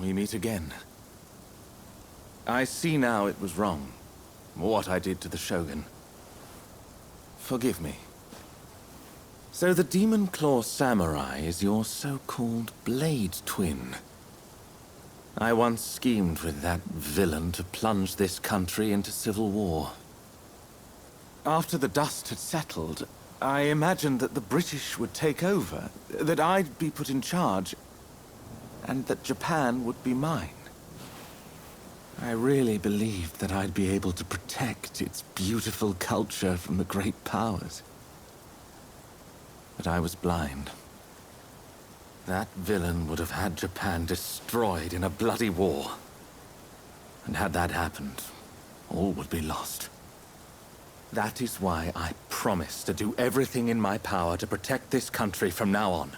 we meet again. I see now it was wrong, what I did to the Shogun. Forgive me. So the Demon Claw Samurai is your so-called blade twin. I once schemed with that villain to plunge this country into civil war. After the dust had settled, I imagined that the British would take over, that I'd be put in charge, and that Japan would be mine. I really believed that I'd be able to protect its beautiful culture from the great powers. But I was blind. That villain would have had Japan destroyed in a bloody war. And had that happened, all would be lost. That is why I promise to do everything in my power to protect this country from now on.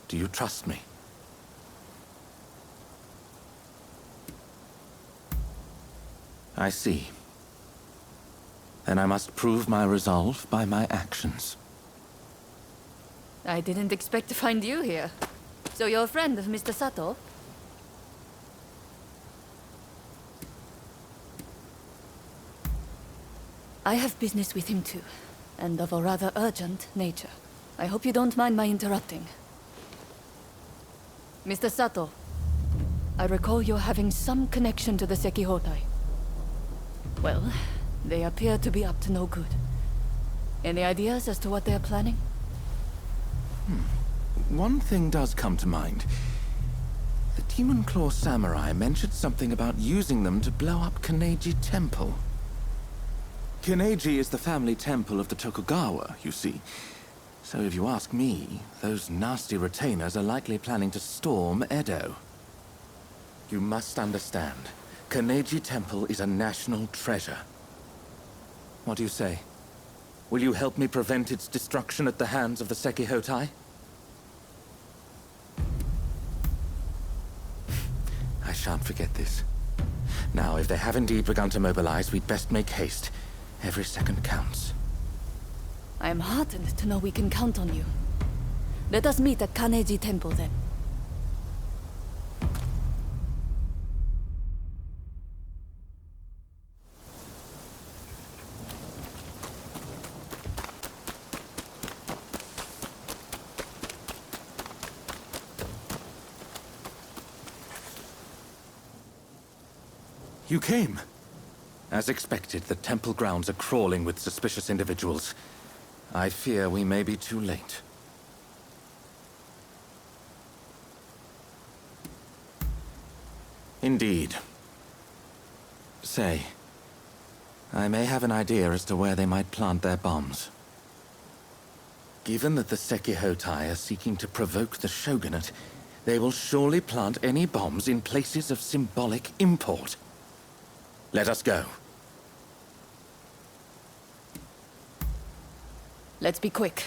Do you trust me? I see. Then I must prove my resolve by my actions. I didn't expect to find you here. So you're a friend of Mr. Sato? I have business with him too, and of a rather urgent nature. I hope you don't mind my interrupting. Mr. Sato, I recall you're having some connection to the Sekihotai. Well, they appear to be up to no good. Any ideas as to what they're planning? One thing does come to mind. The Demon Claw Samurai mentioned something about using them to blow up Kaneji Temple. Kaneji is the family temple of the Tokugawa, you see. So if you ask me, those nasty retainers are likely planning to storm Edo. You must understand, Kaneji Temple is a national treasure. What do you say? Will you help me prevent its destruction at the hands of the Sekihotai? I shan't forget this. Now, if they have indeed begun to mobilize, we'd best make haste. Every second counts. I am heartened to know we can count on you. Let us meet at Kaneji Temple then. You came. As expected, the temple grounds are crawling with suspicious individuals. I fear we may be too late. Indeed. Say, I may have an idea as to where they might plant their bombs. Given that the Sekihotai are seeking to provoke the shogunate, they will surely plant any bombs in places of symbolic import. Let us go. Let's be quick.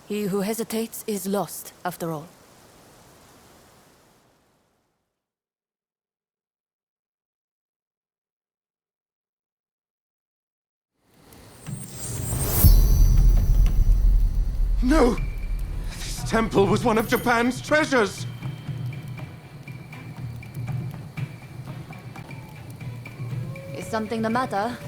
He who hesitates is lost, after all. No! This temple was one of Japan's treasures! Is something the matter?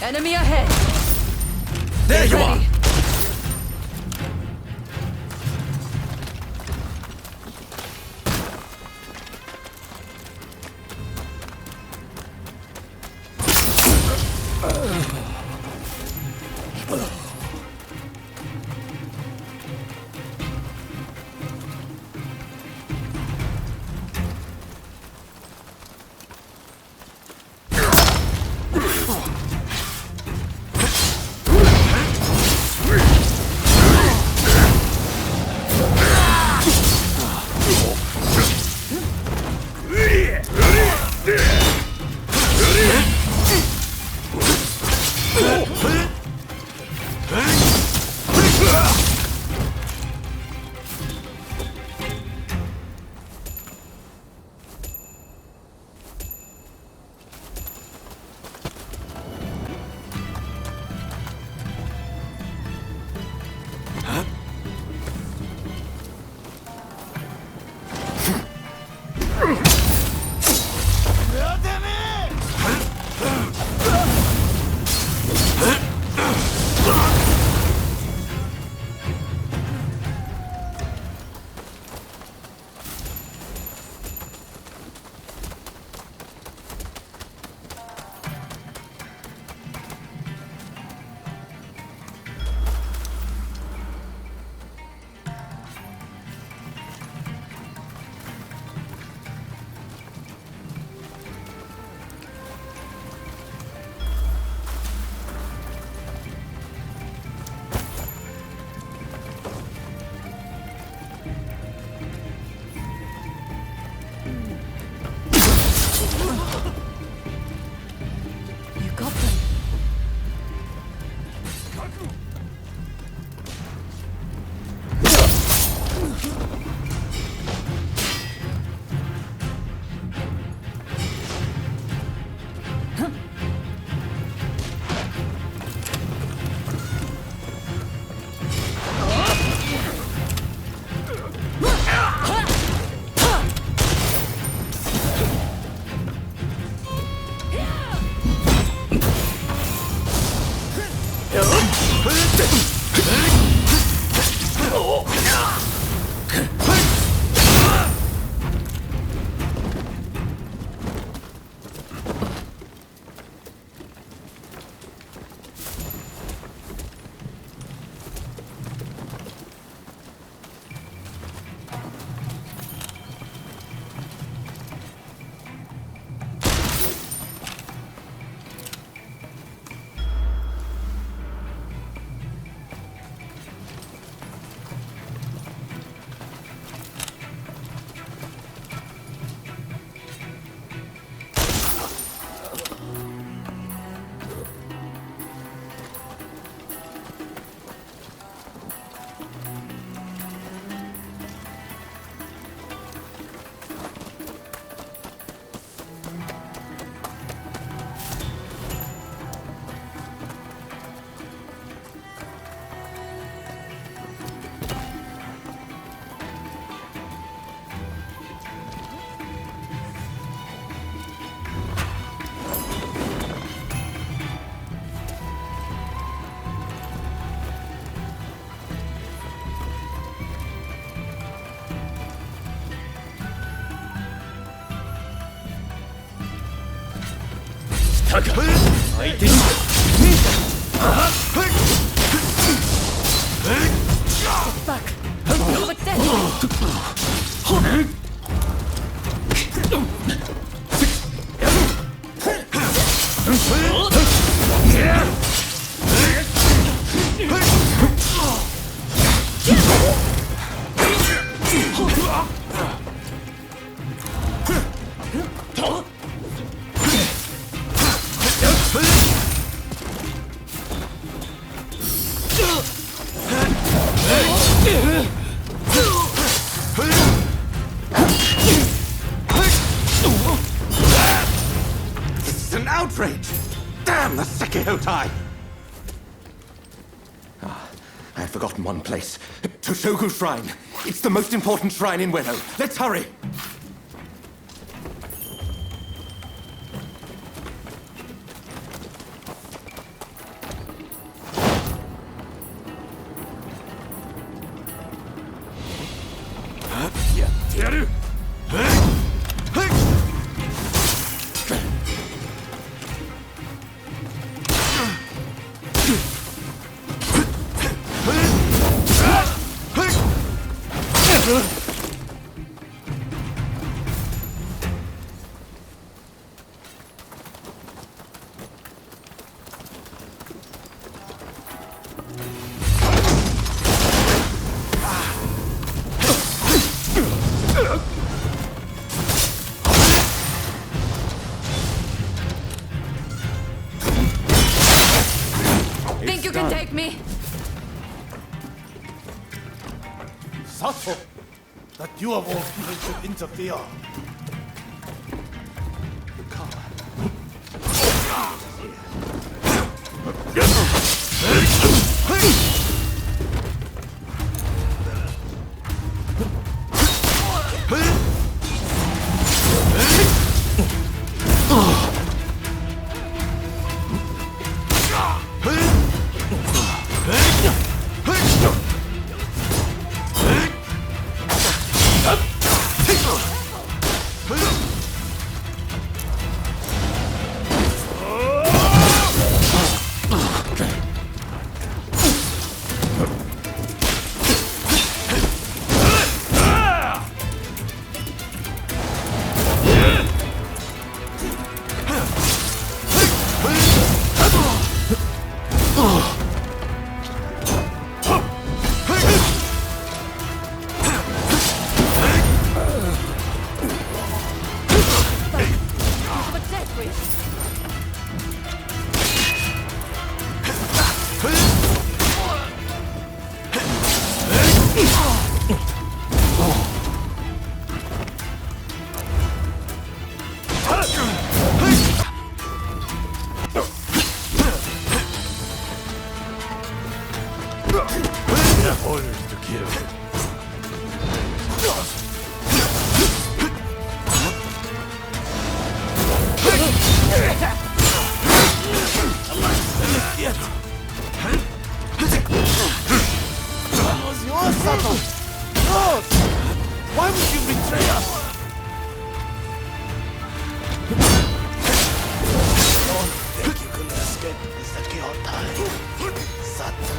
Enemy ahead! There you Ready. are! You got them. Back! Over there! This is an outrage! Damn the Sekihotai! I had forgotten one place. Toshogu Shrine. It's the most important shrine in Ueno. Let's hurry! Think you can take me? Sato! That you of all people should interfere. The coward. Orders to kill. That was yours, Sato! Yours! Why would you betray us? Don't think you can escape this Kyotai, Sato.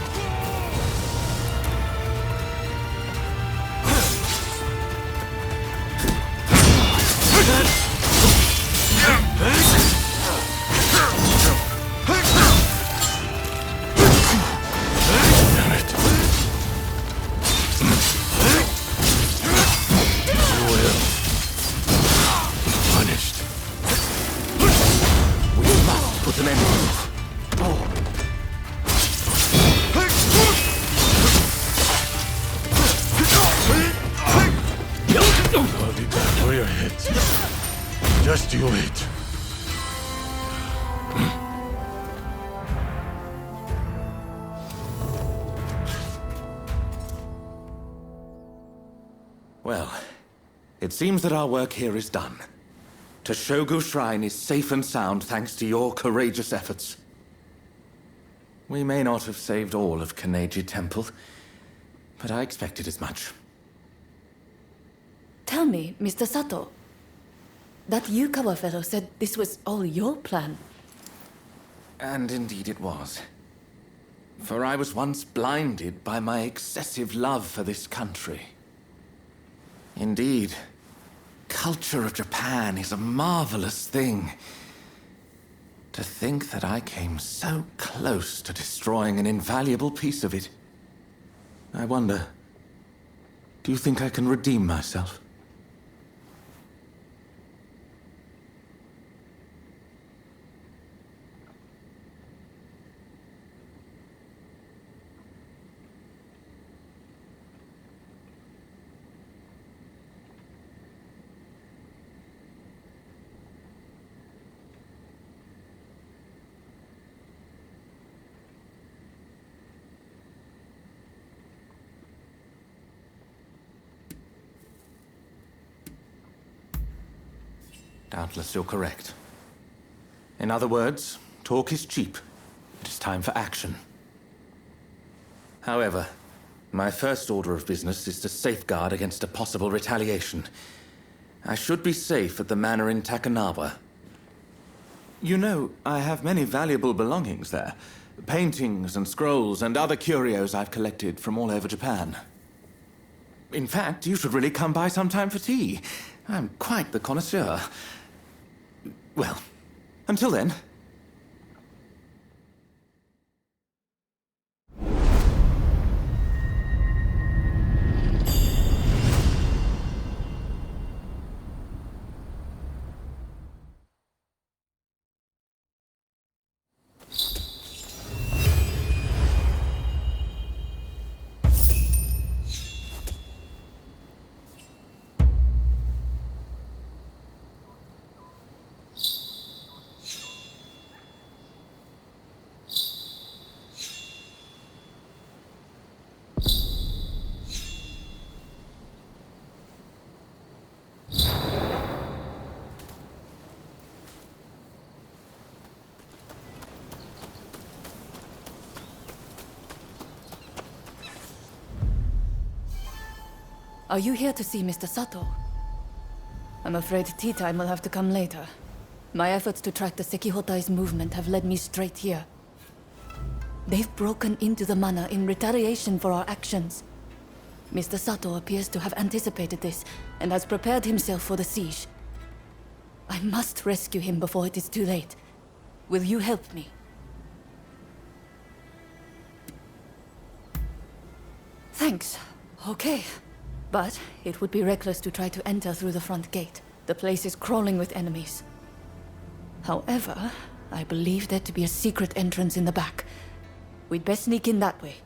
I'll be back for your heads. Just you wait. Well, it seems that our work here is done. Toshogu Shrine is safe and sound thanks to your courageous efforts. We may not have saved all of Kaneji Temple, but I expected as much. Tell me, Mr. Sato. That Yukawa fellow said this was all your plan. And indeed it was. For I was once blinded by my excessive love for this country. Indeed, culture of Japan is a marvelous thing. To think that I came so close to destroying an invaluable piece of it. I wonder, do you think I can redeem myself? Doubtless you're correct. In other words, talk is cheap. It is time for action. However, my first order of business is to safeguard against a possible retaliation. I should be safe at the manor in Takanawa. You know, I have many valuable belongings there. Paintings and scrolls and other curios I've collected from all over Japan. In fact, you should really come by sometime for tea. I'm quite the connoisseur. Well, until then. Are you here to see Mr. Sato? I'm afraid tea time will have to come later. My efforts to track the Sekihotai's movement have led me straight here. They've broken into the manor in retaliation for our actions. Mr. Sato appears to have anticipated this and has prepared himself for the siege. I must rescue him before it is too late. Will you help me? Thanks. Okay. But it would be reckless to try to enter through the front gate. The place is crawling with enemies. However, I believe there to be a secret entrance in the back. We'd best sneak in that way.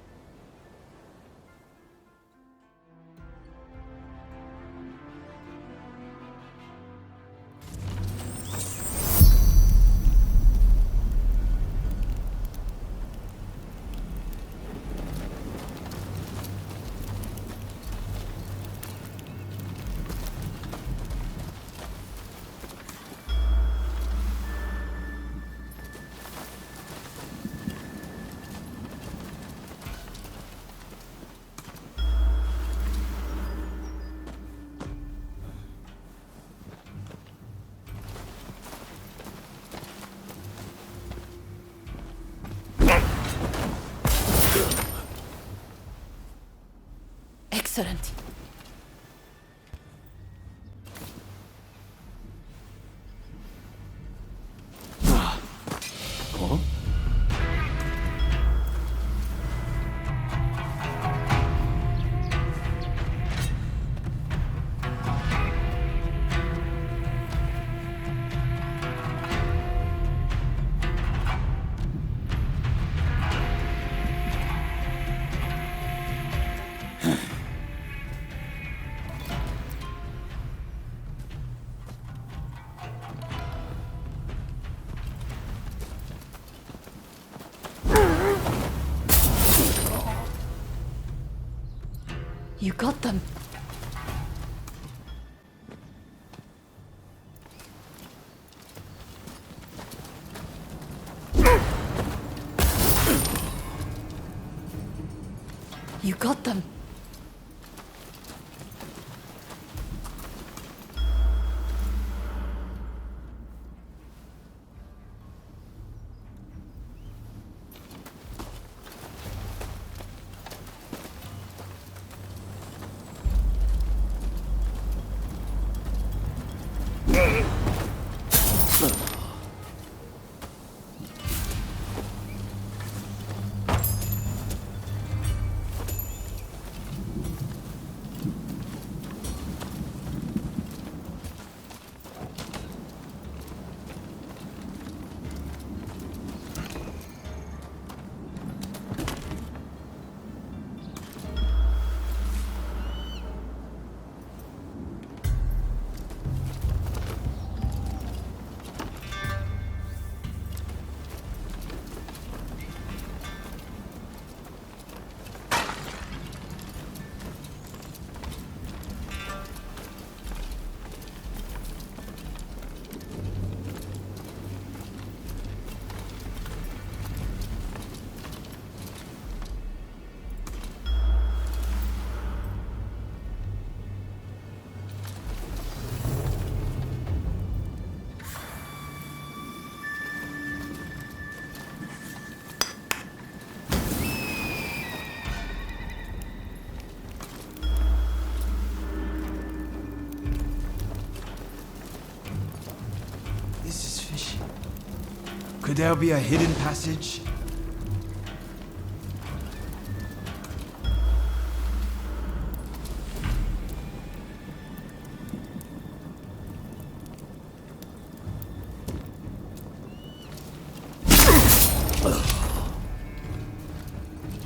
Excellent. Oh? You got them. You got them. Could there be a hidden passage?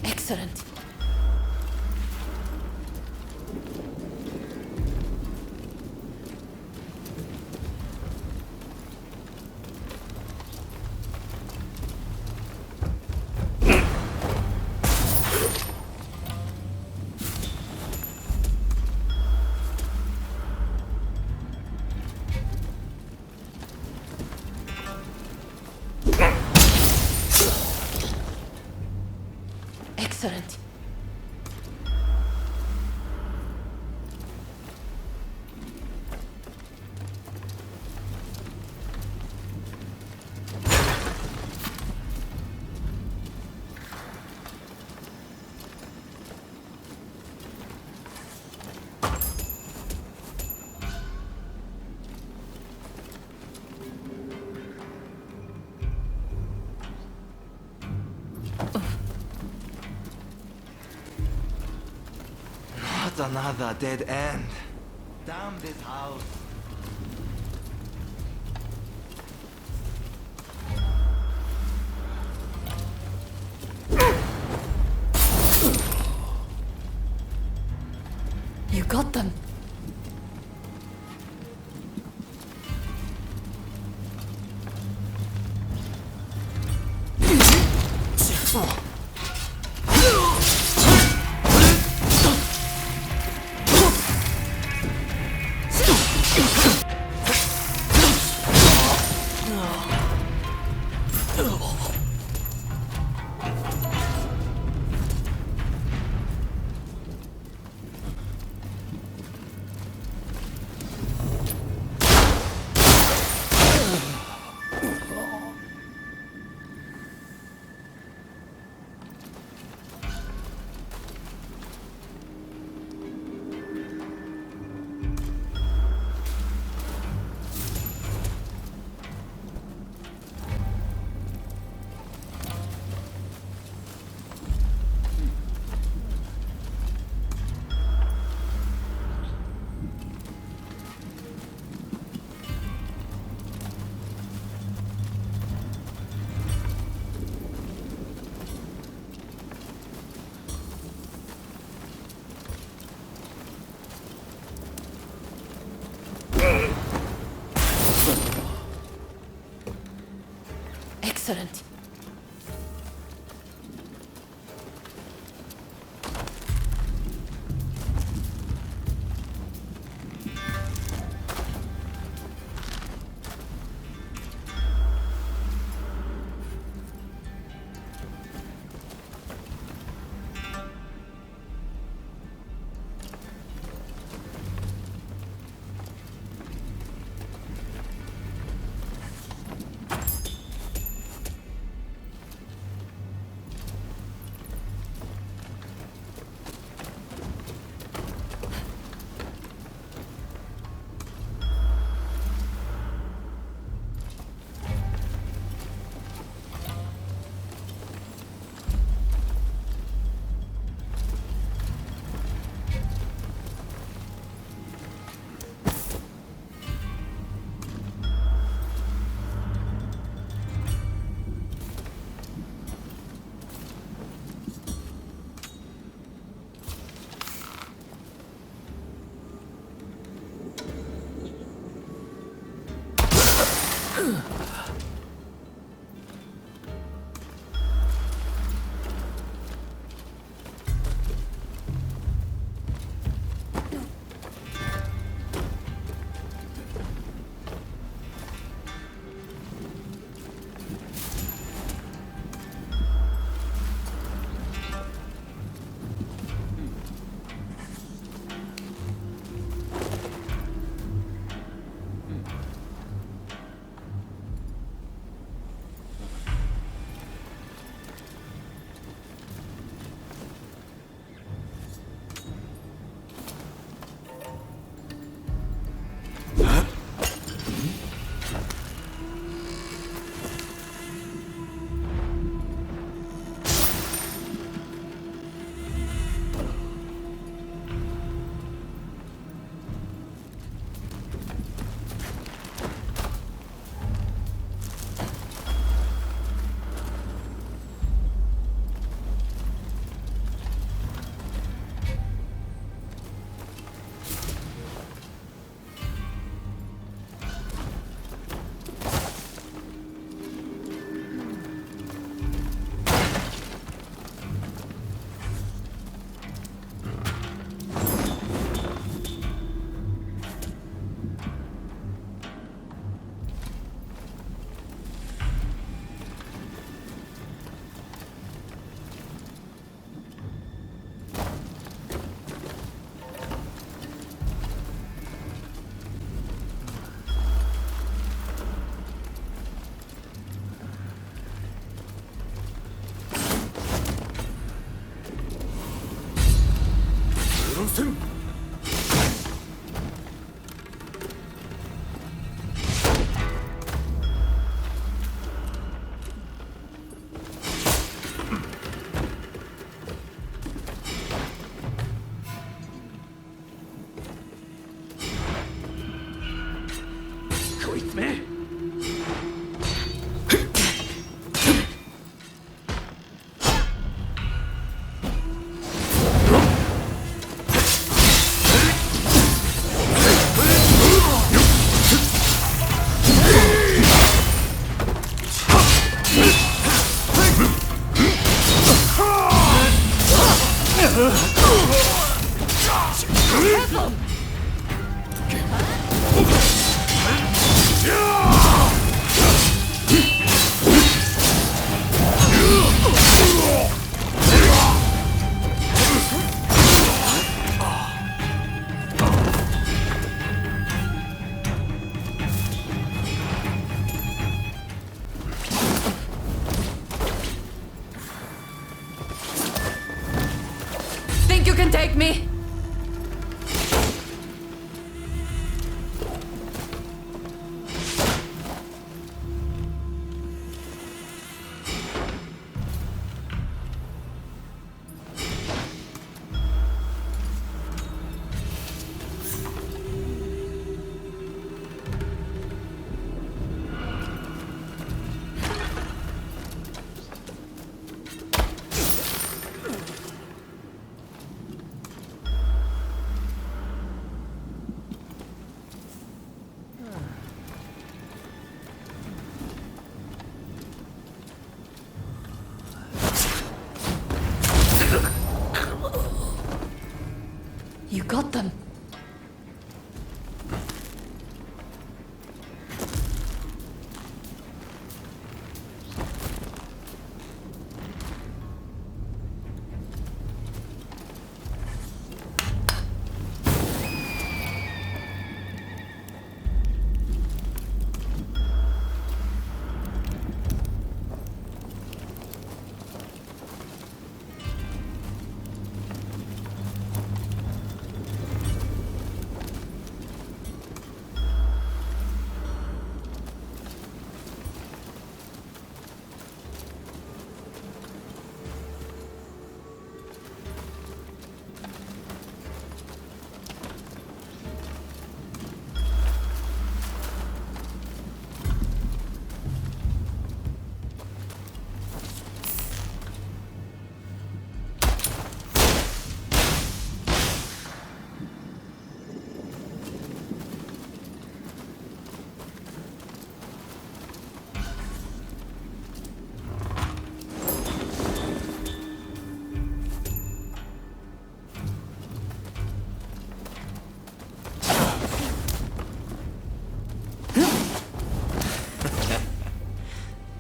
Excellent. Excellent. Not another dead end. Damn this house. You got them. Excellent. 戦 こいつめ Think you can take me? You got them.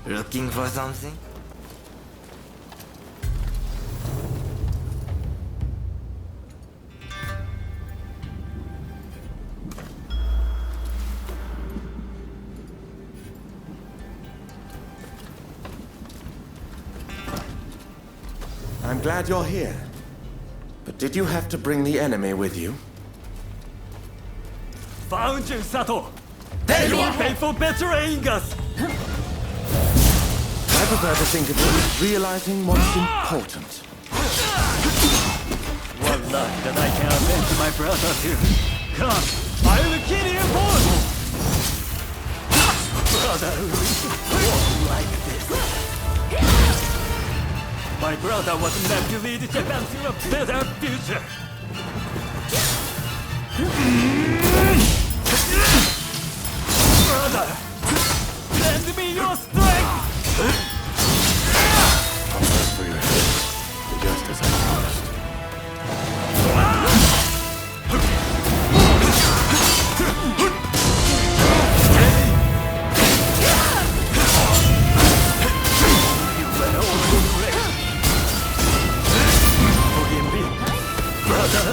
Looking for something? I'm glad you're here. But did you have to bring the enemy with you? Found you, Sato! You will pay for betraying us! I prefer to think of it as realizing what's important. What luck that I can avenge my brother too. Come, I'll kill you both! Brotherhood won't like this. My brother was meant to lead Japan to a better future. Brother, lend me your strength! I'll work for you, just as I promised. You went over wrecked. Forgive me, brother.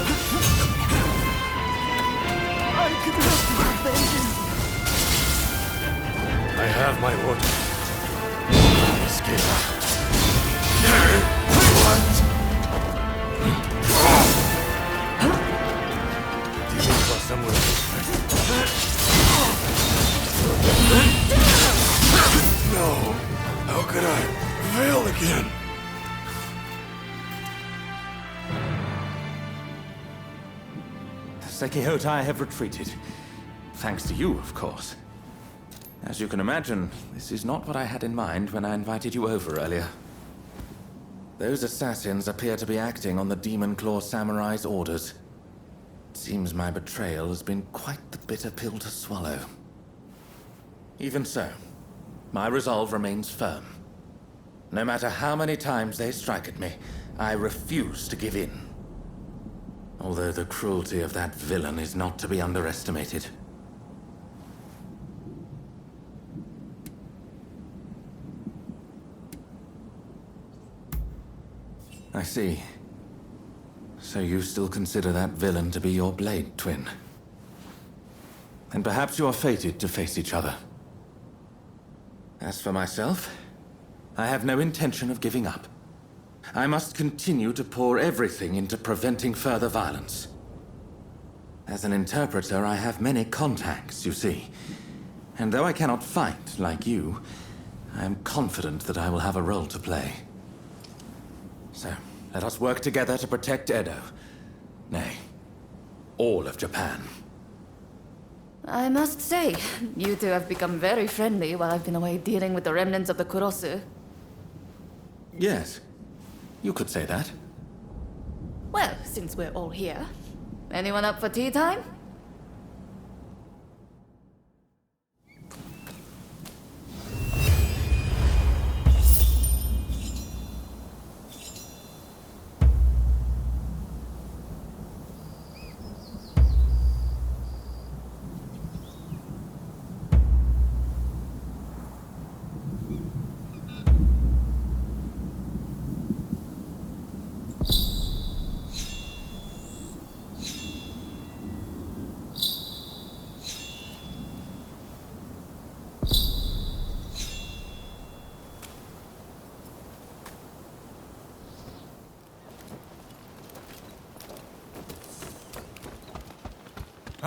I could not revenge you. I have my orders. again. The Sekihotai have retreated. Thanks to you, of course. As you can imagine, this is not what I had in mind when I invited you over earlier. Those assassins appear to be acting on the Demon Claw Samurai's orders. It seems my betrayal has been quite the bitter pill to swallow. Even so, my resolve remains firm. No matter how many times they strike at me, I refuse to give in. Although the cruelty of that villain is not to be underestimated. I see. So you still consider that villain to be your blade twin? And perhaps you are fated to face each other. As for myself, I have no intention of giving up. I must continue to pour everything into preventing further violence. As an interpreter, I have many contacts, you see. And though I cannot fight like you, I am confident that I will have a role to play. So, let us work together to protect Edo. Nay, all of Japan. I must say, you two have become very friendly while I've been away dealing with the remnants of the Kurosu. Yes, you could say that. Well, since we're all here, anyone up for tea time?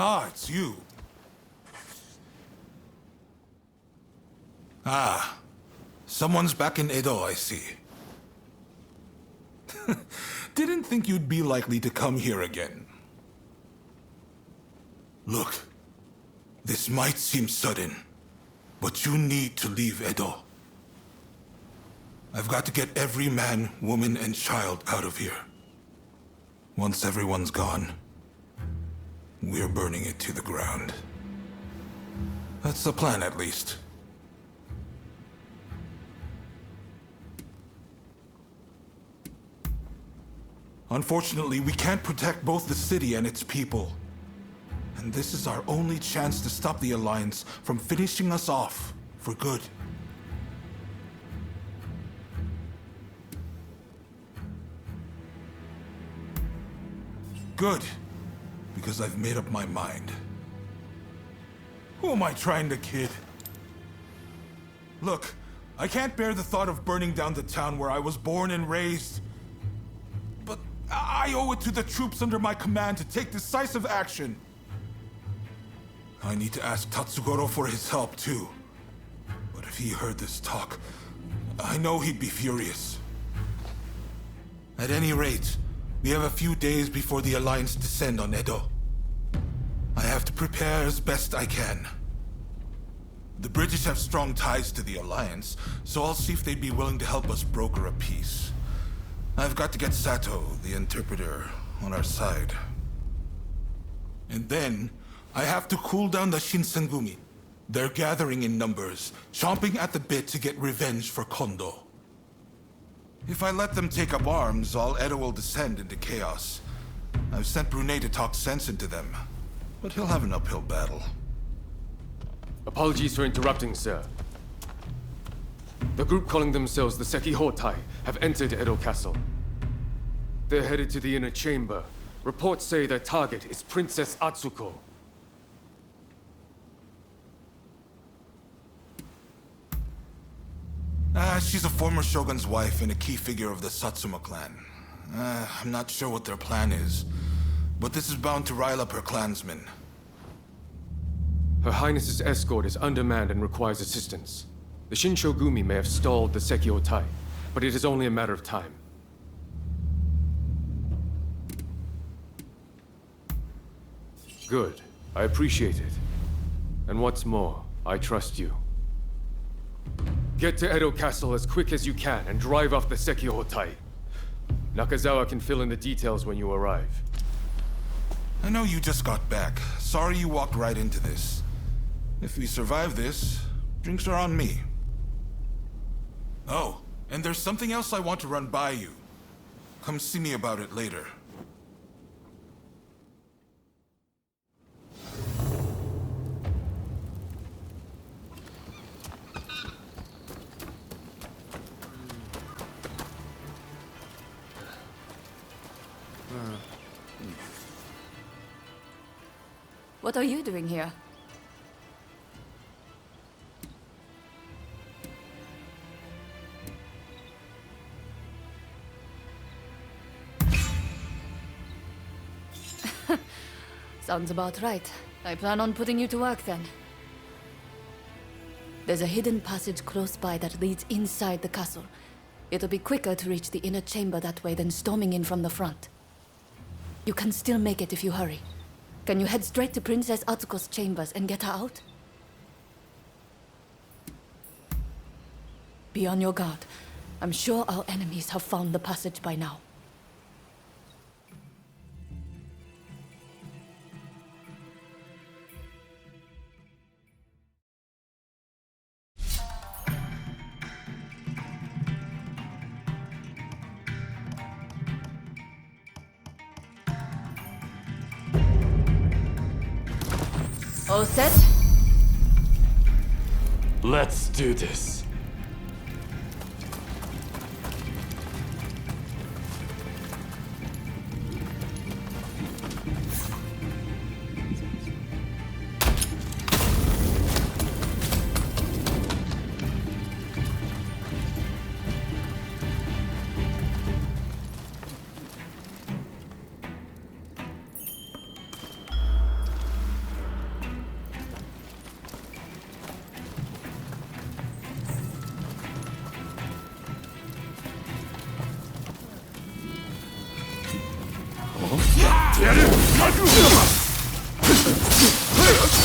Ah, it's you. Ah, someone's back in Edo, I see. Didn't think you'd be likely to come here again. Look, this might seem sudden, but you need to leave Edo. I've got to get every man, woman, and child out of here. Once everyone's gone, we're burning it to the ground. That's the plan, at least. Unfortunately, we can't protect both the city and its people. And this is our only chance to stop the Alliance from finishing us off for good. Good. Because I've made up my mind. Who am I trying to kid? Look, I can't bear the thought of burning down the town where I was born and raised. But I owe it to the troops under my command to take decisive action. I need to ask Tatsugoro for his help too. But if he heard this talk, I know he'd be furious. At any rate, we have a few days before the Alliance descend on Edo. I have to prepare as best I can. The British have strong ties to the Alliance, so I'll see if they'd be willing to help us broker a peace. I've got to get Sato, the interpreter, on our side. And then, I have to cool down the Shinsengumi. They're gathering in numbers, chomping at the bit to get revenge for Kondo. If I let them take up arms, all Edo will descend into chaos. I've sent Brunei to talk sense into them, but he'll have an uphill battle. Apologies for interrupting, sir. The group calling themselves the Sekihotai have entered Edo Castle. They're headed to the inner chamber. Reports say their target is Princess Atsuko. She's a former shogun's wife and a key figure of the Satsuma clan. I'm not sure what their plan is, but this is bound to rile up her clansmen. Her Highness's escort is undermanned and requires assistance. The Shinshogumi may have stalled the Sekihotai, but but it is only a matter of time. Good. I appreciate it. And what's more, I trust you. Get to Edo Castle as quick as you can and drive off the Sekihotai. Nakazawa can fill in the details when you arrive. I know you just got back. Sorry you walked right into this. If we survive this, drinks are on me. Oh, and there's something else I want to run by you. Come see me about it later. What are you doing here? Sounds about right. I plan on putting you to work then. There's a hidden passage close by that leads inside the castle. It'll be quicker to reach the inner chamber that way than storming in from the front. You can still make it if you hurry. Can you head straight to Princess Atsuko's chambers and get her out? Be on your guard. I'm sure our enemies have found the passage by now. All set? Let's do this.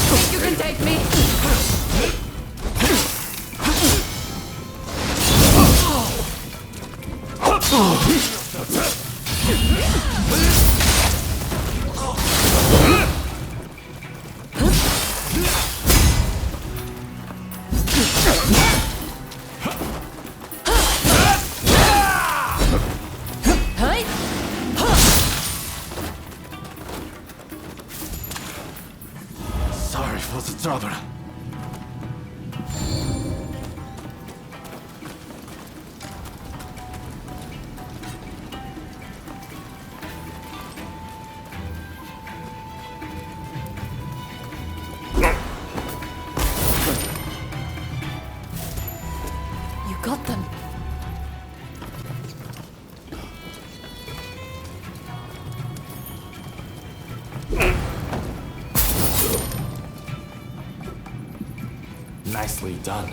Think you can take me? Hey! Sorry for the trouble. You got them. Nicely done.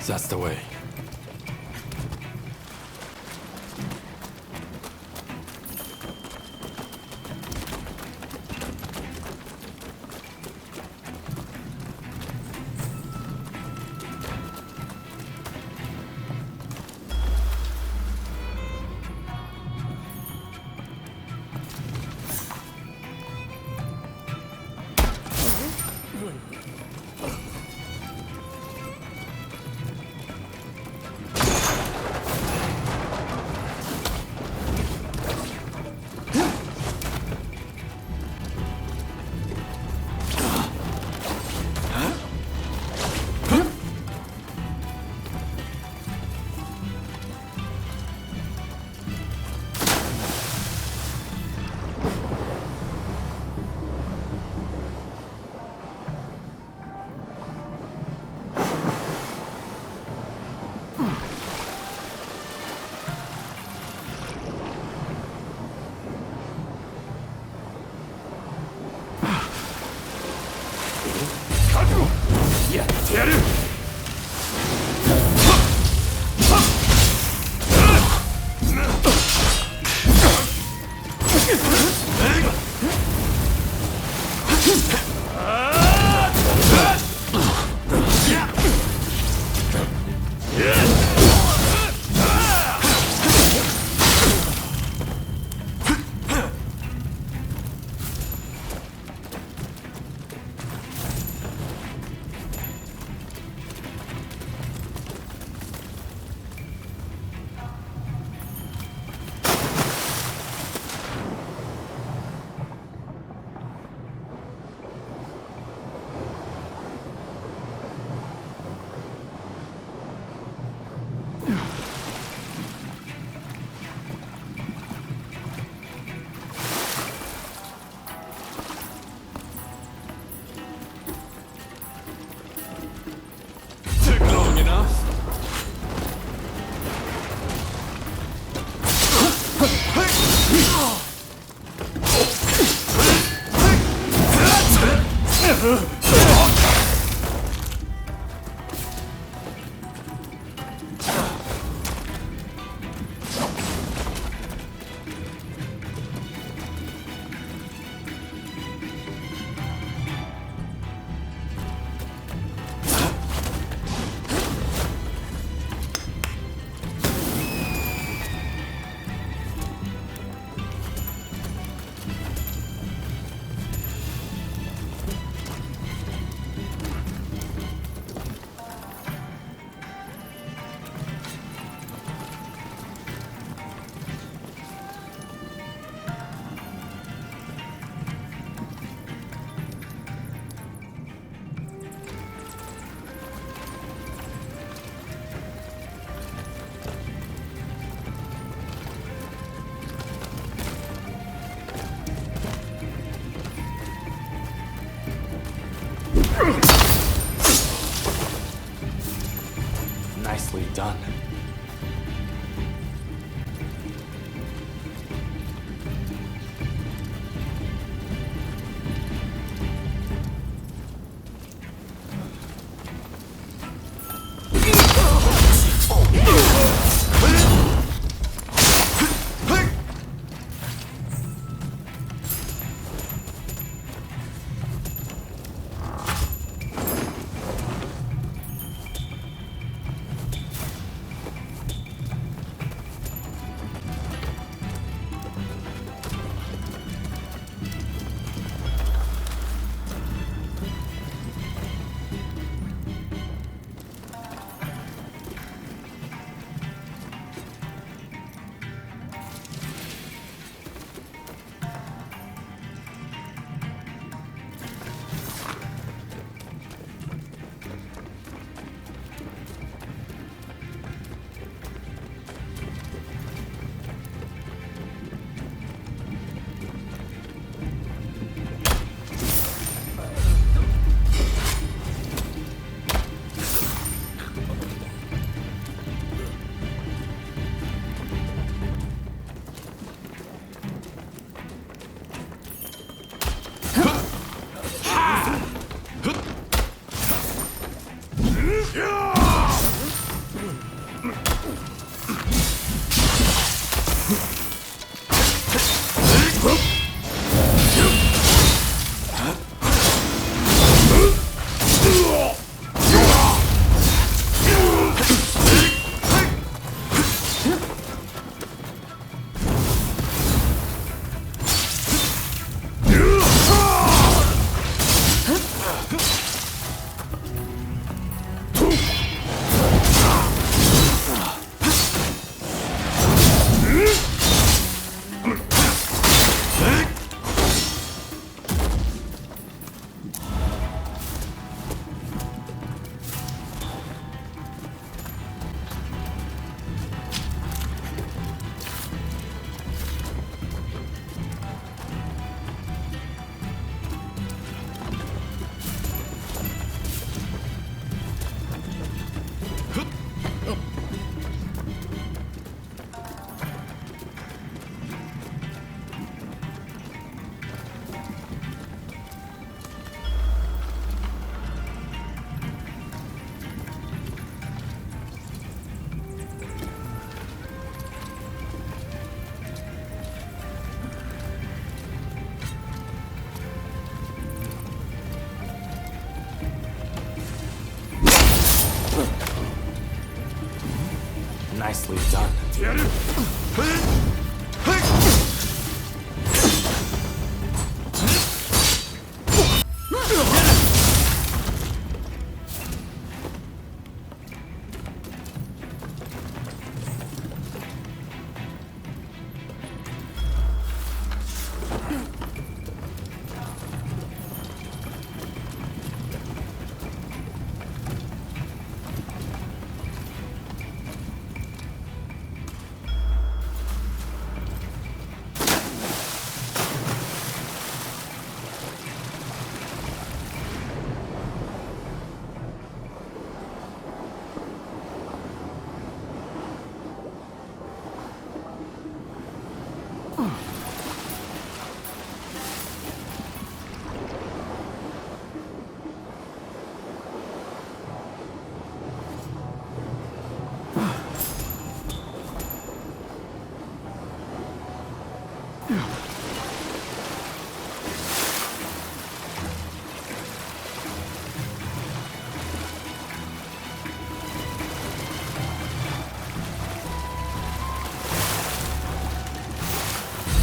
That's the way. Nicely done. Nicely done.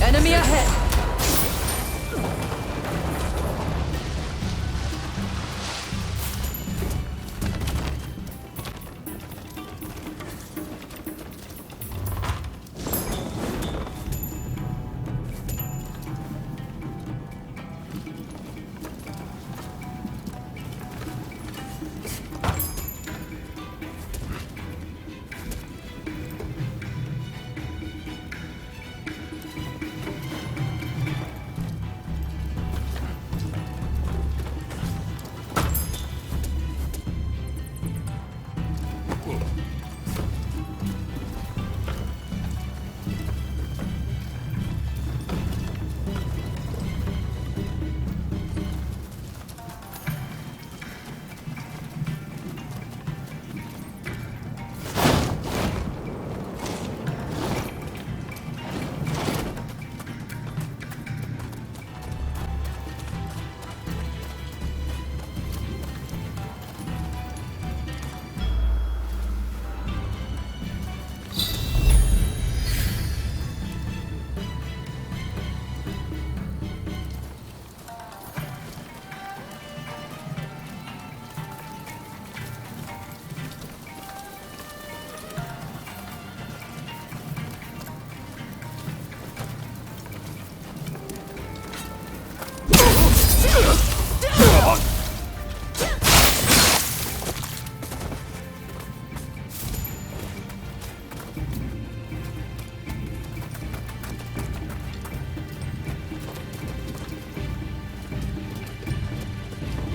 Enemy ahead!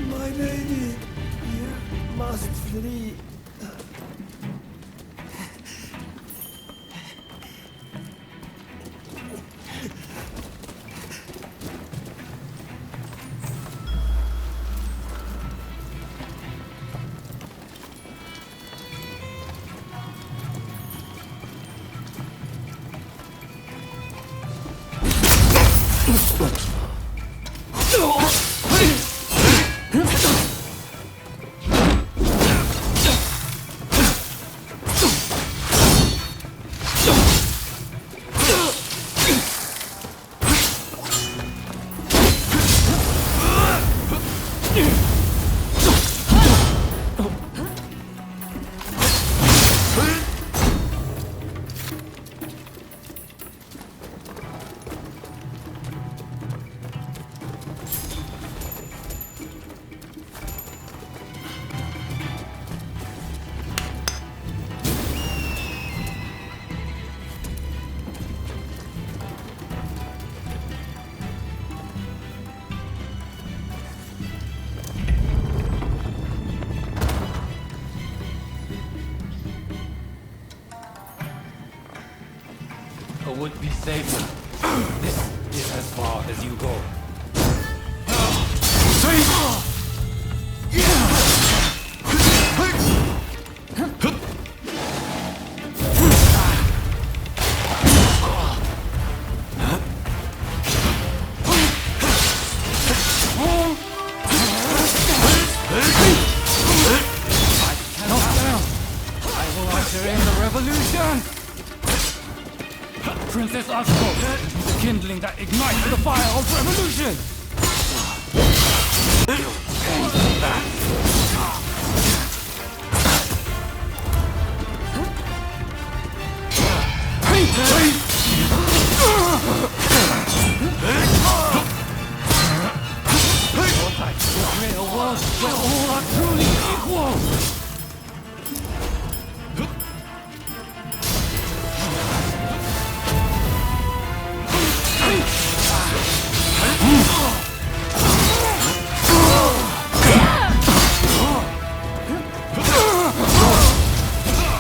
My lady, you must flee. Would be safer. This is as far as you go. I will usher in the revolution! Princess Ashko, the kindling that ignites the fire of revolution! Create a world where all are truly equal!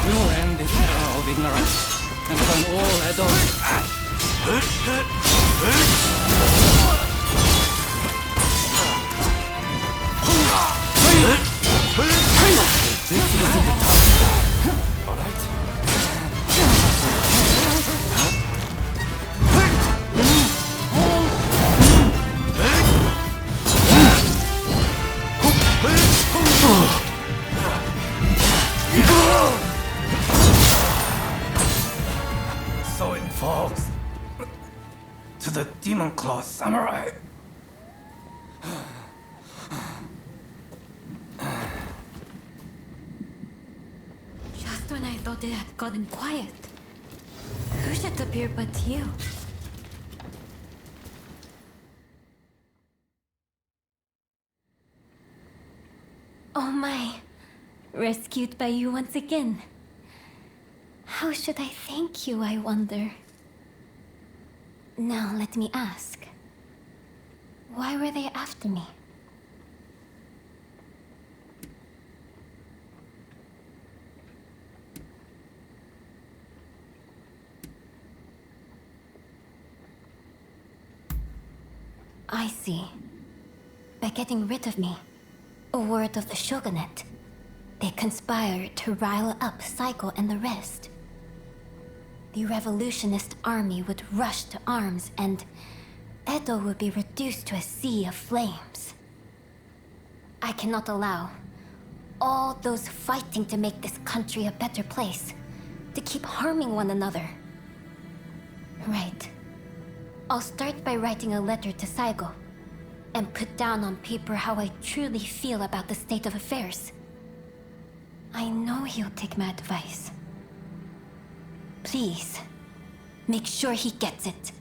We'll end this era of ignorance and turn all adults to ash. So it falls to the Demon Claw Samurai. Just when I thought it had gotten quiet, who should appear but you? Oh my, rescued by you once again. How should I thank you, I wonder? Now let me ask. Why were they after me? I see. By getting rid of me, a word of the shogunate, they conspired to rile up Saiko and the rest. The revolutionist army would rush to arms and Edo would be reduced to a sea of flames. I cannot allow all those fighting to make this country a better place to keep harming one another. Right. I'll start by writing a letter to Saigo and put down on paper how I truly feel about the state of affairs. I know he'll take my advice. Please, make sure he gets it.